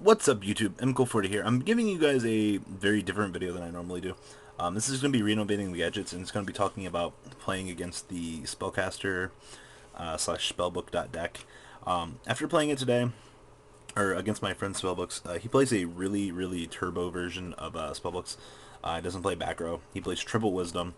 What's up YouTube, mkohl40 here. I'm giving you guys a very different video than I normally do. This is going to be renovating the gadgets, and it's going to be talking about playing against the spellcaster slash spellbook.deck. After playing it today, or against my friend Spellbooks, he plays a really turbo version of Spellbooks. He doesn't play back row. He plays triple wisdom.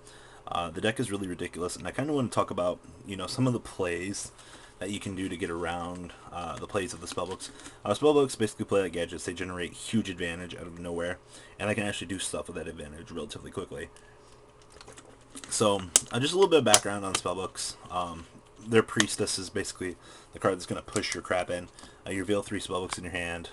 The deck is really ridiculous, and I kind of want to talk about some of the plays that you can do to get around the plays of the spellbooks. Spellbooks basically play like gadgets. They generate huge advantage out of nowhere, and I can actually do stuff with that advantage relatively quickly. So, just a little bit of background on spellbooks. Their priestess is basically the card that's going to push your crap in. You reveal 3 spellbooks in your hand.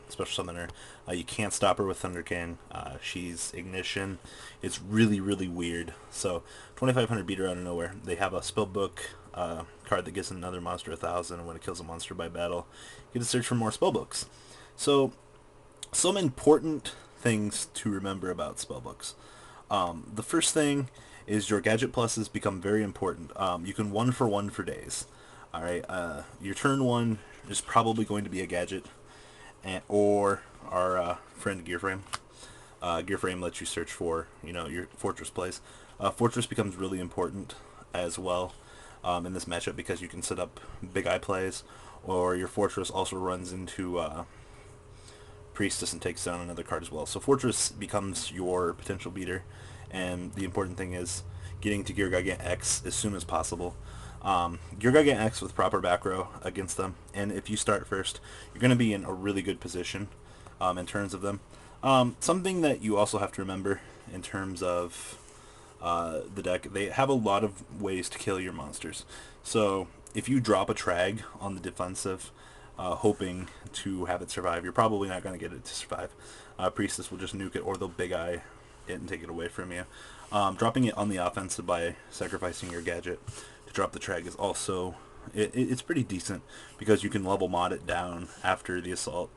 Special summoner. You can't stop her with Thunderkin. She's ignition. It's really weird. So 2500 beat her out of nowhere. They have a spellbook card that gives another monster 1000, and when it kills a monster by battle, you get to search for more spellbooks. So some important things to remember about spellbooks. The first thing is your gadget pluses become very important. You can 1-for-1 for days. Alright, your turn 1 is probably going to be a gadget, or our friend Gearframe. Gearframe lets you search for, your Fortress plays. Fortress becomes really important as well in this matchup because you can set up Big Eye plays, or your Fortress also runs into Priestess and takes down another card as well. So Fortress becomes your potential beater, and the important thing is getting to Gear Gigant X as soon as possible. Gear Gigant X with proper back row against them, and if you start first, you're going to be in a really good position in terms of them. Something that you also have to remember in terms of the deck, they have a lot of ways to kill your monsters. So if you drop a Trag on the defensive, hoping to have it survive, you're probably not going to get it to survive. Priestess will just nuke it, or they'll Big Eye it and take it away from you. Dropping it on the offensive by sacrificing your gadget to drop the Trag is also, it's pretty decent because you can level mod it down after the assault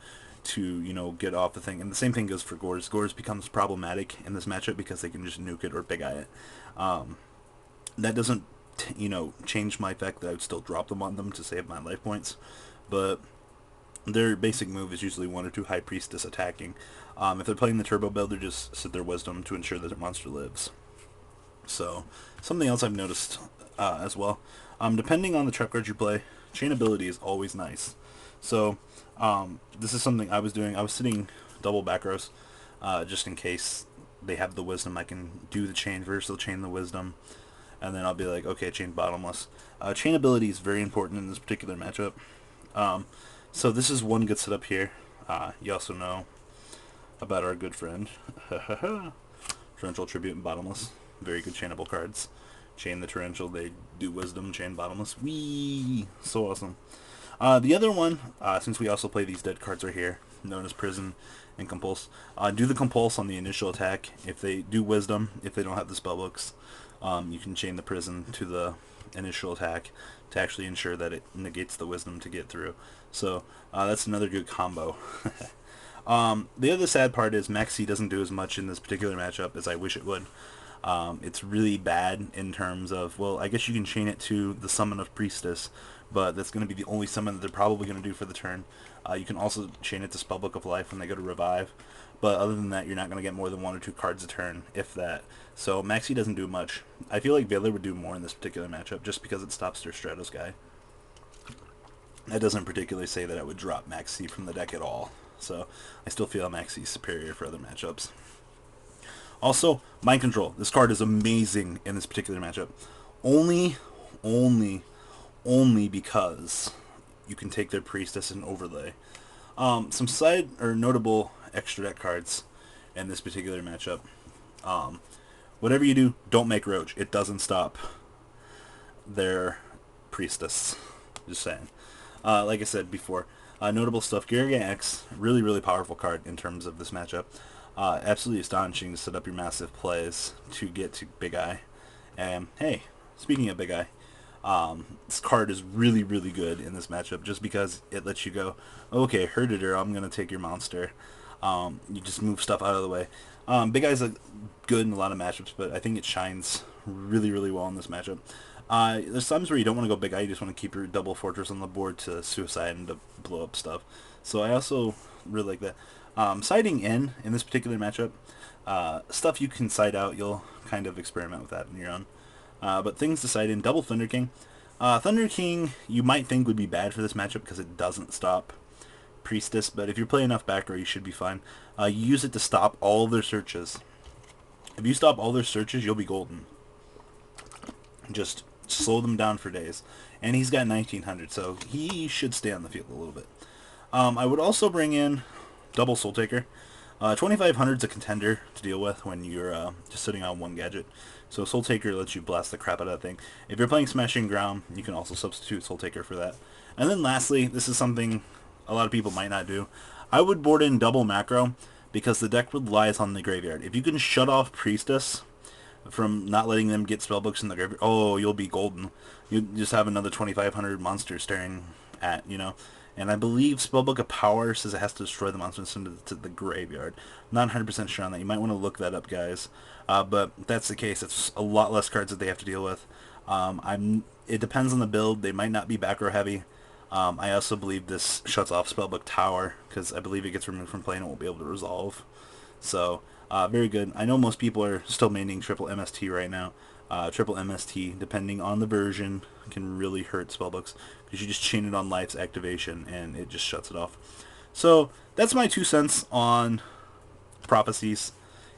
to, get off the thing. And the same thing goes for Gores. Gores becomes problematic in this matchup because they can just nuke it or Big Eye it. That doesn't, change my fact that I would still drop them on them to save my life points. But their basic move is usually 1 or 2 High Priestess attacking. If they're playing the turbo build, they just sit their wisdom to ensure that their monster lives. So, something else I've noticed as well, depending on the trap cards you play, chain ability is always nice. So, this is something I was doing. I was sitting double back rows, just in case they have the wisdom. I can do the chain first, they'll chain the wisdom, and then I'll be like, okay, chain bottomless. Chain ability is very important in this particular matchup. So this is one good setup here. You also know about our good friend, Torrential Tribute and Bottomless. Very good chainable cards. Chain the Torrential, they do Wisdom, chain Bottomless. Whee! So awesome. The other one, since we also play these dead cards right here, known as Prison and Compulse, do the Compulse on the initial attack. If they do Wisdom, if they don't have the spellbooks, you can chain the Prison to the initial attack to actually ensure that it negates the Wisdom to get through. So that's another good combo. The other sad part is Maxi doesn't do as much in this particular matchup as I wish it would. It's really bad in terms of, well, I guess you can chain it to the summon of Priestess, but that's going to be the only summon that they're probably going to do for the turn. You can also chain it to Spellbook of Life when they go to revive, but other than that, you're not going to get more than 1 or 2 cards a turn, if that. So Maxi doesn't do much. I feel like Veiler would do more in this particular matchup, just because it stops their Stratos guy. That doesn't particularly say that I would drop Maxi from the deck at all, so I still feel Maxi's superior for other matchups. Also, Mind Control. This card is amazing in this particular matchup. Only because you can take their Priestess and overlay. Some side or notable extra deck cards in this particular matchup. Whatever you do, don't make Roach. It doesn't stop their Priestess. Just saying. Like I said before, notable stuff. Garrigan X, really powerful card in terms of this matchup. Absolutely astonishing to set up your massive plays to get to Big Eye. And hey, speaking of Big Eye, this card is really good in this matchup just because it lets you go, okay, herded her, I'm going to take your monster. You just move stuff out of the way. Big Eye's good in a lot of matchups, but I think it shines really well in this matchup. There's times where you don't want to go Big Eye, you just want to keep your double Fortress on the board to suicide and to blow up stuff. So I also really like that. Siding in this particular matchup, stuff you can side out, you'll kind of experiment with that on your own. But things to side in, double Thunder King. Thunder King, you might think would be bad for this matchup because it doesn't stop Priestess, but if you play enough back row, you should be fine. You use it to stop all of their searches. If you stop all their searches, you'll be golden. Just slow them down for days. And he's got 1900, so he should stay on the field a little bit. I would also bring in double Soul Taker. 2500 is a contender to deal with when you're just sitting on one gadget. So Soul Taker lets you blast the crap out of that thing. If you're playing Smashing Ground, you can also substitute Soul Taker for that. And then lastly, this is something a lot of people might not do. I would board in double Macro because the deck relies on the graveyard. If you can shut off Priestess from not letting them get spellbooks in the graveyard, oh, you'll be golden. You just have another 2500 monster staring at, you know. And I believe Spellbook of Power says it has to destroy the monster and send it to the graveyard. I'm not 100% sure on that. You might want to look that up, guys. But that's the case. It's a lot less cards that they have to deal with. It depends on the build. They might not be back row heavy. I also believe this shuts off Spellbook Tower because I believe it gets removed from play and it won't be able to resolve. So, very good. I know most people are still maining triple MST right now. Triple MST, depending on the version, can really hurt spellbooks because you just chain it on Life's activation and it just shuts it off. So that's my 2 cents on prophecies,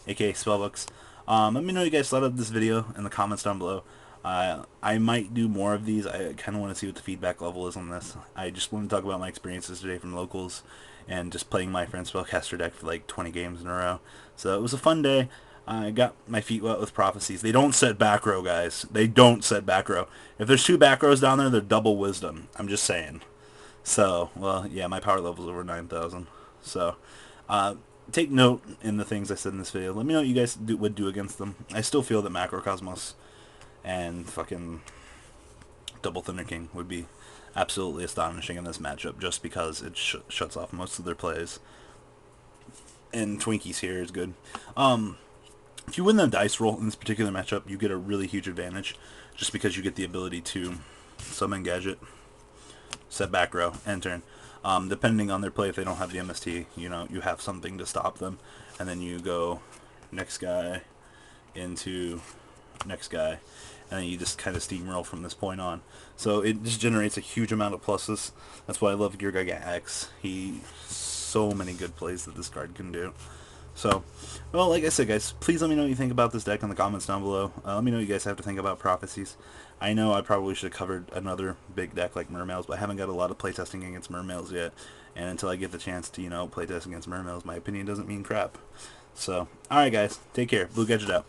aka spellbooks. Let me know what you guys thought of this video in the comments down below. I might do more of these. I kind of want to see what the feedback level is on this. I just want to talk about my experiences today from locals and just playing my friend's spellcaster deck for like 20 games in a row. So it was a fun day. I got my feet wet with prophecies. They don't set back row, guys. They don't set back row. If there's 2 back rows down there, they're double wisdom. I'm just saying. So, well, yeah, my power level's over 9,000. So, take note in the things I said in this video. Let me know what you guys would do against them. I still feel that Macrocosmos and fucking double Thunder King would be absolutely astonishing in this matchup just because it shuts off most of their plays. And Twinkies here is good. If you win the dice roll in this particular matchup, you get a really huge advantage just because you get the ability to summon gadget, set back row, and turn. Depending on their play, if they don't have the MST, you know, you have something to stop them. And then you go next guy into next guy. And then you just kind of steamroll from this point on. So it just generates a huge amount of pluses. That's why I love Gear Guy X. So many good plays that this card can do. So, well, like I said, guys, please let me know what you think about this deck in the comments down below. Let me know what you guys have to think about prophecies. I know I probably should have covered another big deck like Mermails, but I haven't got a lot of playtesting against Mermails yet. And until I get the chance to, you know, playtest against Mermails, my opinion doesn't mean crap. So, alright guys, take care. Blue Gadget out.